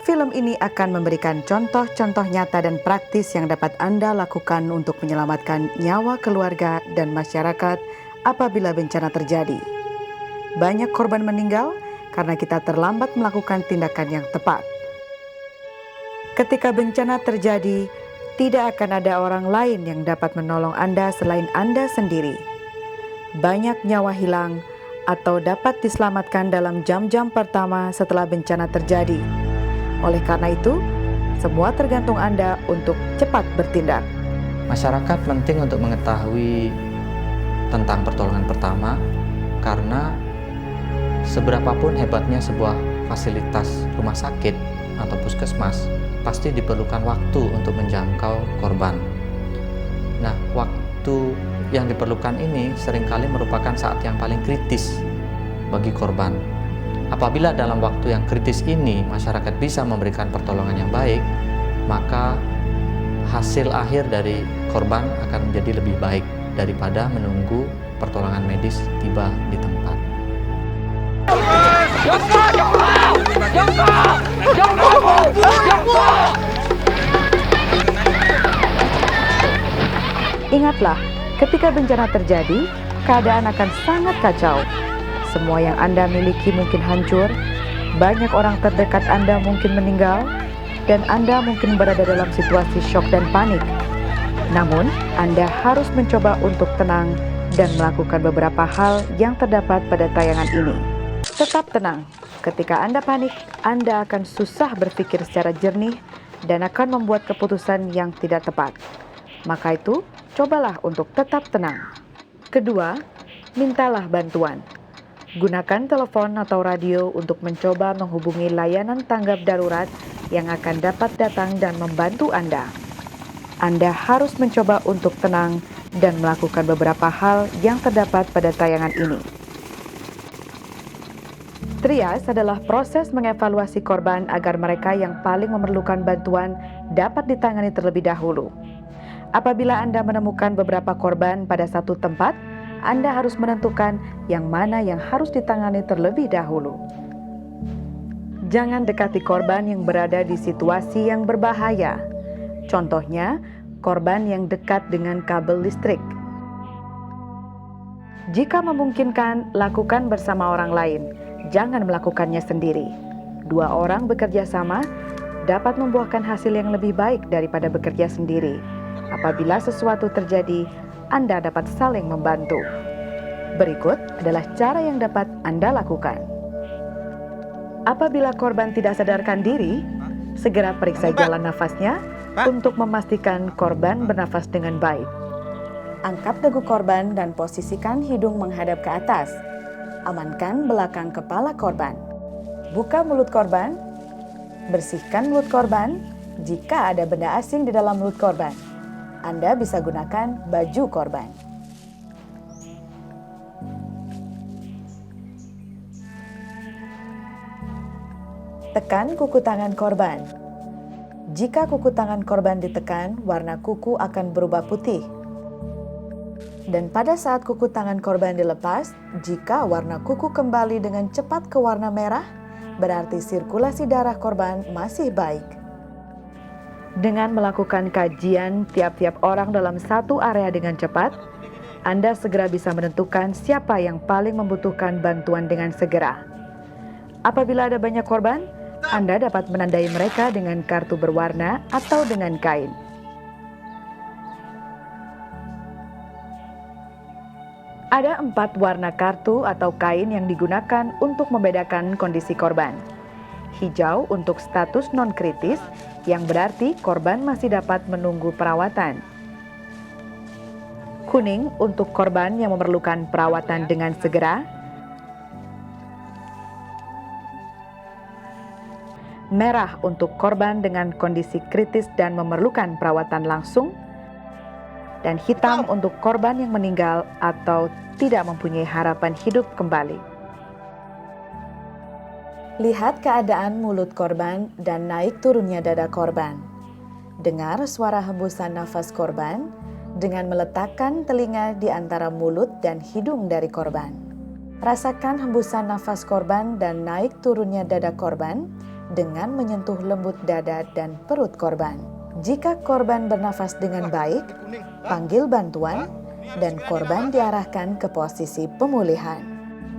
Film ini akan memberikan contoh-contoh nyata dan praktis yang dapat Anda lakukan untuk menyelamatkan nyawa keluarga dan masyarakat apabila bencana terjadi. Banyak korban meninggal karena kita terlambat melakukan tindakan yang tepat. Ketika bencana terjadi, tidak akan ada orang lain yang dapat menolong Anda selain Anda sendiri. Banyak nyawa hilang atau dapat diselamatkan dalam jam-jam pertama setelah bencana terjadi. Oleh karena itu, semua tergantung Anda untuk cepat bertindak. Masyarakat penting untuk mengetahui tentang pertolongan pertama karena seberapapun hebatnya sebuah fasilitas rumah sakit atau puskesmas, pasti diperlukan waktu untuk menjangkau korban. Nah, waktu yang diperlukan ini seringkali merupakan saat yang paling kritis bagi korban. Apabila dalam waktu yang kritis ini masyarakat bisa memberikan pertolongan yang baik, maka hasil akhir dari korban akan menjadi lebih baik daripada menunggu pertolongan medis tiba di tempat. Ingatlah, ketika bencana terjadi, keadaan akan sangat kacau. Semua yang Anda miliki mungkin hancur, banyak orang terdekat Anda mungkin meninggal, dan Anda mungkin berada dalam situasi syok dan panik. Namun, Anda harus mencoba untuk tenang dan melakukan beberapa hal yang terdapat pada tayangan ini. Tetap tenang. Ketika Anda panik, Anda akan susah berpikir secara jernih dan akan membuat keputusan yang tidak tepat. Maka itu, cobalah untuk tetap tenang. Kedua, mintalah bantuan. Gunakan telepon atau radio untuk mencoba menghubungi layanan tanggap darurat yang akan dapat datang dan membantu Anda. Anda harus mencoba untuk tenang dan melakukan beberapa hal yang terdapat pada tayangan ini. Trias adalah proses mengevaluasi korban agar mereka yang paling memerlukan bantuan dapat ditangani terlebih dahulu. Apabila Anda menemukan beberapa korban pada satu tempat, Anda harus menentukan yang mana yang harus ditangani terlebih dahulu. Jangan dekati korban yang berada di situasi yang berbahaya. Contohnya, korban yang dekat dengan kabel listrik. Jika memungkinkan, lakukan bersama orang lain. Jangan melakukannya sendiri. 2 orang bekerja sama dapat membuahkan hasil yang lebih baik daripada bekerja sendiri. Apabila sesuatu terjadi, Anda dapat saling membantu. Berikut adalah cara yang dapat Anda lakukan. Apabila korban tidak sadarkan diri, segera periksa jalan nafasnya untuk memastikan korban bernafas dengan baik. Angkat dagu korban dan posisikan hidung menghadap ke atas. Amankan belakang kepala korban. Buka mulut korban. Bersihkan mulut korban jika ada benda asing di dalam mulut korban. Anda bisa gunakan baju korban. Tekan kuku tangan korban. Jika kuku tangan korban ditekan, warna kuku akan berubah putih. Dan pada saat kuku tangan korban dilepas, jika warna kuku kembali dengan cepat ke warna merah, berarti sirkulasi darah korban masih baik. Dengan melakukan kajian tiap-tiap orang dalam satu area dengan cepat, Anda segera bisa menentukan siapa yang paling membutuhkan bantuan dengan segera. Apabila ada banyak korban, Anda dapat menandai mereka dengan kartu berwarna atau dengan kain. Ada 4 warna kartu atau kain yang digunakan untuk membedakan kondisi korban. Hijau untuk status non-kritis, yang berarti korban masih dapat menunggu perawatan. Kuning untuk korban yang memerlukan perawatan dengan segera. Merah untuk korban dengan kondisi kritis dan memerlukan perawatan langsung. Dan hitam untuk korban yang meninggal atau tidak mempunyai harapan hidup kembali. Lihat keadaan mulut korban dan naik turunnya dada korban. Dengar suara hembusan nafas korban dengan meletakkan telinga di antara mulut dan hidung dari korban. Rasakan hembusan nafas korban dan naik turunnya dada korban dengan menyentuh lembut dada dan perut korban. Jika korban bernafas dengan baik, panggil bantuan dan korban diarahkan ke posisi pemulihan.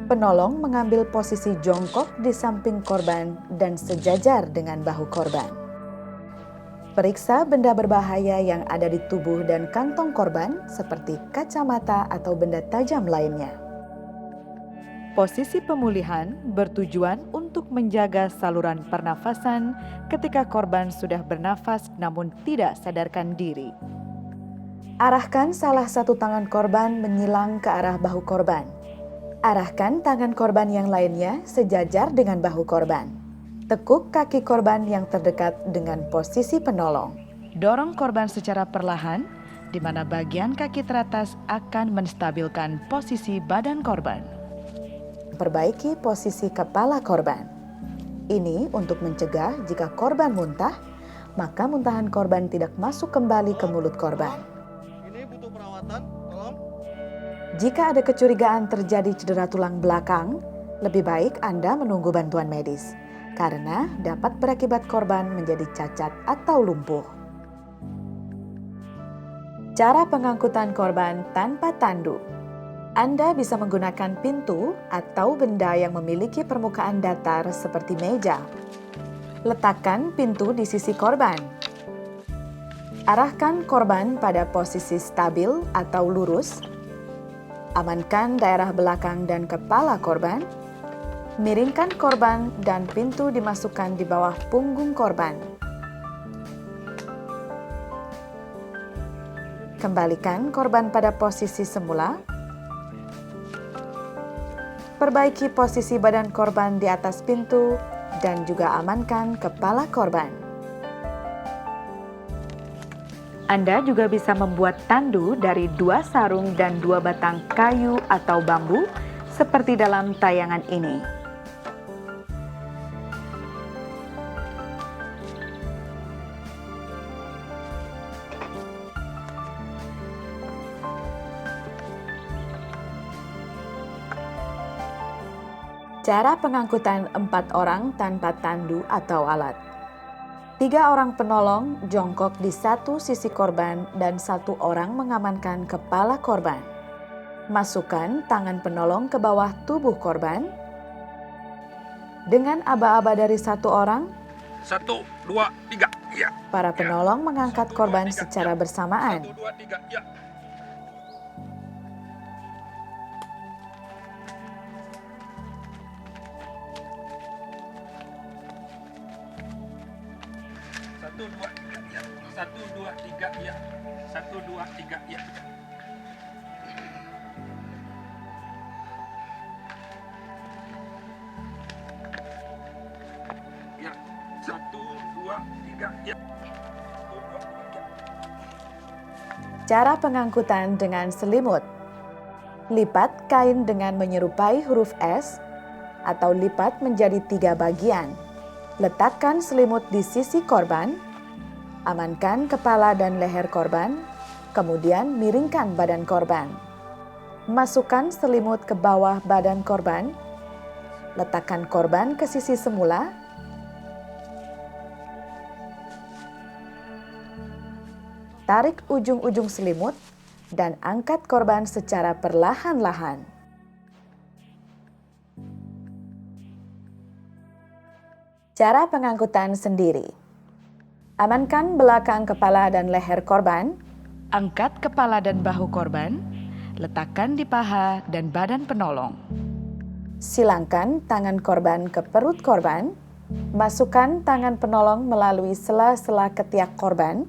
Penolong mengambil posisi jongkok di samping korban dan sejajar dengan bahu korban. Periksa benda berbahaya yang ada di tubuh dan kantong korban seperti kacamata atau benda tajam lainnya. Posisi pemulihan bertujuan untuk menjaga saluran pernafasan ketika korban sudah bernafas namun tidak sadarkan diri. Arahkan salah satu tangan korban menyilang ke arah bahu korban. Arahkan tangan korban yang lainnya sejajar dengan bahu korban. Tekuk kaki korban yang terdekat dengan posisi penolong. Dorong korban secara perlahan, di mana bagian kaki teratas akan menstabilkan posisi badan korban. Perbaiki posisi kepala korban. Ini untuk mencegah jika korban muntah, maka muntahan korban tidak masuk kembali ke mulut korban. Ini butuh perawatan, tolong. Jika ada kecurigaan terjadi cedera tulang belakang, lebih baik Anda menunggu bantuan medis, karena dapat berakibat korban menjadi cacat atau lumpuh. Cara pengangkutan korban tanpa tandu. Anda bisa menggunakan pintu atau benda yang memiliki permukaan datar seperti meja. Letakkan pintu di sisi korban. Arahkan korban pada posisi stabil atau lurus. Amankan daerah belakang dan kepala korban. Miringkan korban dan pintu dimasukkan di bawah punggung korban. Kembalikan korban pada posisi semula. Perbaiki posisi badan korban di atas pintu dan juga amankan kepala korban. Anda juga bisa membuat tandu dari 2 sarung dan 2 batang kayu atau bambu seperti dalam tayangan ini. Cara pengangkutan 4 orang tanpa tandu atau alat. 3 orang penolong jongkok di satu sisi korban dan 1 orang mengamankan kepala korban. Masukkan tangan penolong ke bawah tubuh korban. Dengan aba-aba dari 1 orang, 1, 2, 3, ya. para penolong mengangkat 1, 2, korban 3, secara ya. bersamaan. 1, 2, 3, ya. Satu, dua, tiga, ya. 1, 2, 3, ya. 1, 2, 3, ya. Ya. 1, 2, 3, ya. 1, 2, 3. Cara pengangkutan dengan selimut. Lipat kain dengan menyerupai huruf S atau lipat menjadi 3 bagian. Letakkan selimut di sisi korban, amankan kepala dan leher korban, kemudian miringkan badan korban. Masukkan selimut ke bawah badan korban, letakkan korban ke sisi semula, tarik ujung-ujung selimut, dan angkat korban secara perlahan-lahan. Cara pengangkutan sendiri. Amankan belakang kepala dan leher korban. Angkat kepala dan bahu korban. Letakkan di paha dan badan penolong. Silangkan tangan korban ke perut korban. Masukkan tangan penolong melalui sela-sela ketiak korban.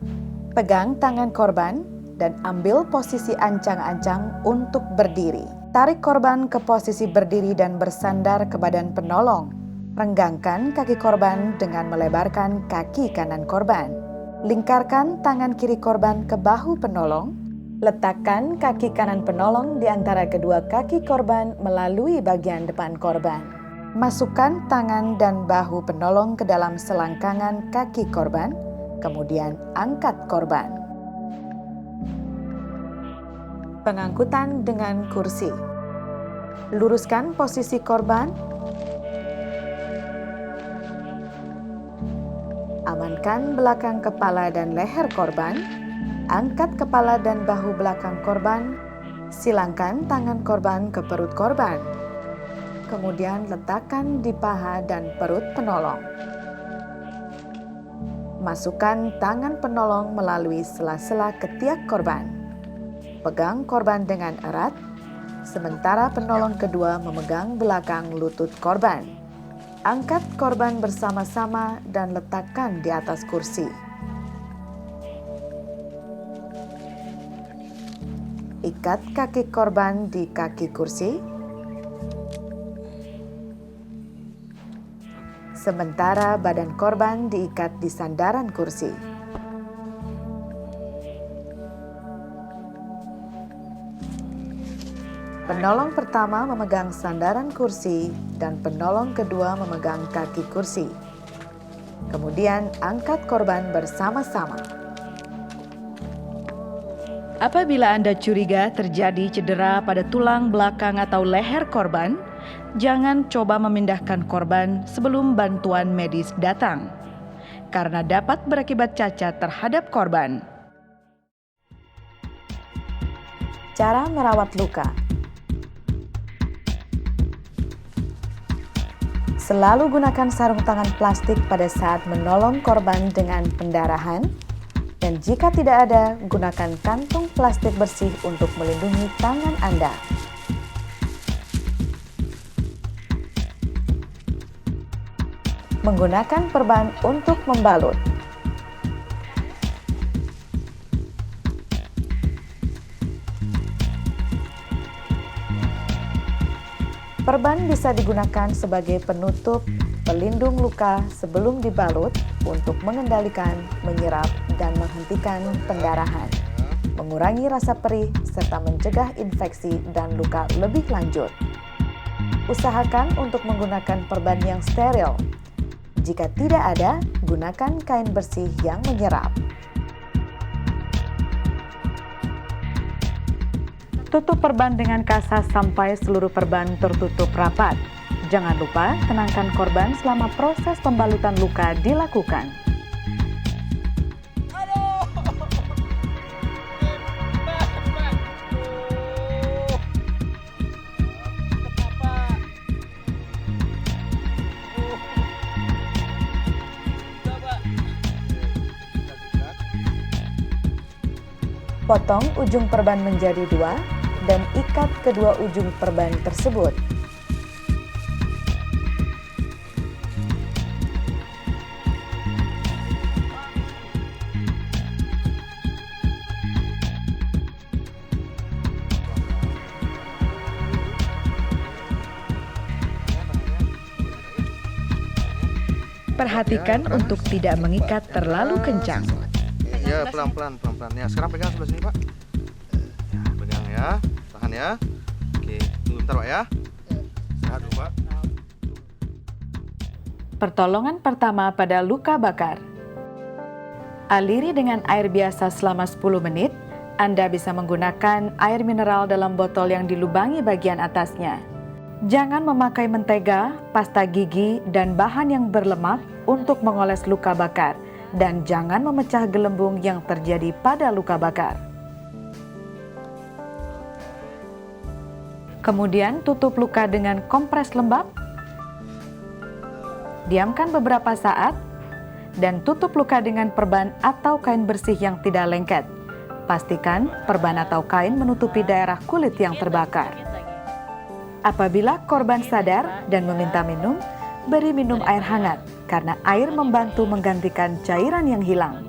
Pegang tangan korban dan ambil posisi ancang-ancang untuk berdiri. Tarik korban ke posisi berdiri dan bersandar ke badan penolong. Renggangkan kaki korban dengan melebarkan kaki kanan korban. Lingkarkan tangan kiri korban ke bahu penolong. Letakkan kaki kanan penolong di antara kedua kaki korban melalui bagian depan korban. Masukkan tangan dan bahu penolong ke dalam selangkangan kaki korban, kemudian angkat korban. Pengangkutan dengan kursi. Luruskan posisi korban. Amankan belakang kepala dan leher korban. Angkat kepala dan bahu belakang korban. Silangkan tangan korban ke perut korban. Kemudian letakkan di paha dan perut penolong. Masukkan tangan penolong melalui sela-sela ketiak korban. Pegang korban dengan erat, sementara penolong kedua memegang belakang lutut korban. Angkat korban bersama-sama dan letakkan di atas kursi. Ikat kaki korban di kaki kursi. Sementara badan korban diikat di sandaran kursi. Penolong pertama memegang sandaran kursi dan penolong kedua memegang kaki kursi. Kemudian angkat korban bersama-sama. Apabila Anda curiga terjadi cedera pada tulang belakang atau leher korban, jangan coba memindahkan korban sebelum bantuan medis datang, karena dapat berakibat cacat terhadap korban. Cara merawat luka. Selalu gunakan sarung tangan plastik pada saat menolong korban dengan pendarahan, dan jika tidak ada, gunakan kantung plastik bersih untuk melindungi tangan Anda. Menggunakan perban untuk membalut. Perban bisa digunakan sebagai penutup, pelindung luka sebelum dibalut untuk mengendalikan, menyerap, dan menghentikan pendarahan, mengurangi rasa perih, serta mencegah infeksi dan luka lebih lanjut. Usahakan untuk menggunakan perban yang steril. Jika tidak ada, gunakan kain bersih yang menyerap. Tutup perban dengan kasar sampai seluruh perban tertutup rapat. Jangan lupa tenangkan korban selama proses pembalutan luka dilakukan. Potong ujung perban menjadi dua dan ikat kedua ujung perban tersebut. Perhatikan untuk tidak mengikat terlalu kencang. Ya, pelan-pelan. Ya, sekarang pegang sebelah sini, Pak. Ya, pegang ya. Tahan ya. Oke, tunggu bentar, Pak ya. Sehat dulu, Pak. Pertolongan pertama pada luka bakar. Aliri dengan air biasa selama 10 menit. Anda bisa menggunakan air mineral dalam botol yang dilubangi bagian atasnya. Jangan memakai mentega, pasta gigi, dan bahan yang berlemak untuk mengoles luka bakar. Dan jangan memecah gelembung yang terjadi pada luka bakar. Kemudian tutup luka dengan kompres lembab. Diamkan beberapa saat dan tutup luka dengan perban atau kain bersih yang tidak lengket. Pastikan perban atau kain menutupi daerah kulit yang terbakar. Apabila korban sadar dan meminta minum, beri minum air hangat karena air membantu menggantikan cairan yang hilang.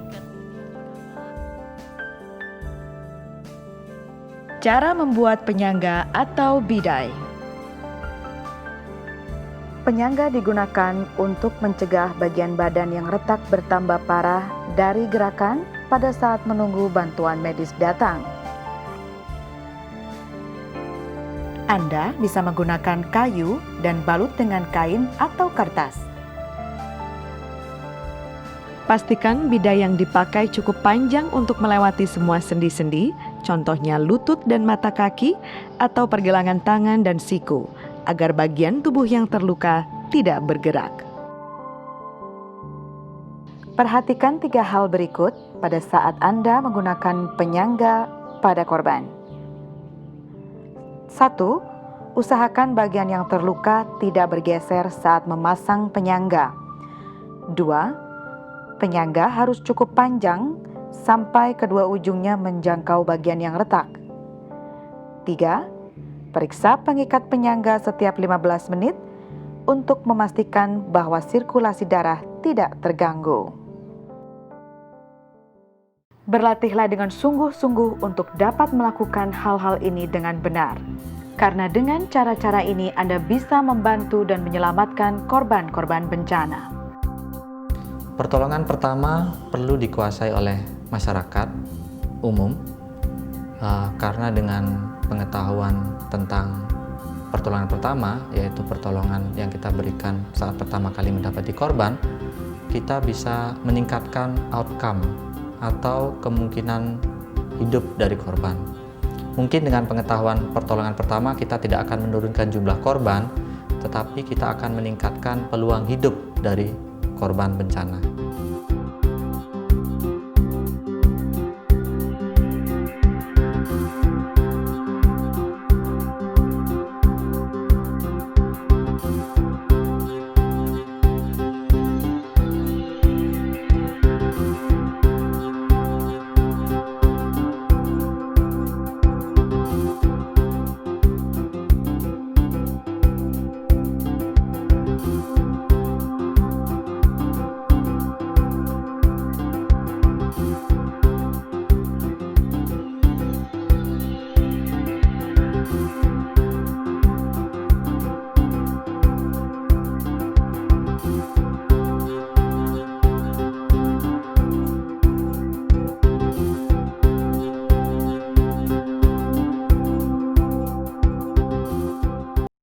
Cara membuat penyangga atau bidai. Penyangga digunakan untuk mencegah bagian badan yang retak bertambah parah dari gerakan pada saat menunggu bantuan medis datang. Anda bisa menggunakan kayu dan balut dengan kain atau kertas. Pastikan bidai yang dipakai cukup panjang untuk melewati semua sendi-sendi, contohnya lutut dan mata kaki, atau pergelangan tangan dan siku, agar bagian tubuh yang terluka tidak bergerak. Perhatikan 3 hal berikut pada saat Anda menggunakan penyangga pada korban. 1. Usahakan bagian yang terluka tidak bergeser saat memasang penyangga. 2. Penyangga harus cukup panjang sampai kedua ujungnya menjangkau bagian yang retak. 3. Periksa pengikat penyangga setiap 15 menit untuk memastikan bahwa sirkulasi darah tidak terganggu. Berlatihlah dengan sungguh-sungguh untuk dapat melakukan hal-hal ini dengan benar. Karena dengan cara-cara ini Anda bisa membantu dan menyelamatkan korban-korban bencana. Pertolongan pertama perlu dikuasai oleh masyarakat umum, karena dengan pengetahuan tentang pertolongan pertama, yaitu pertolongan yang kita berikan saat pertama kali mendapati korban, kita bisa meningkatkan outcome atau kemungkinan hidup dari korban. Mungkin dengan pengetahuan pertolongan pertama kita tidak akan menurunkan jumlah korban, tetapi kita akan meningkatkan peluang hidup dari korban bencana.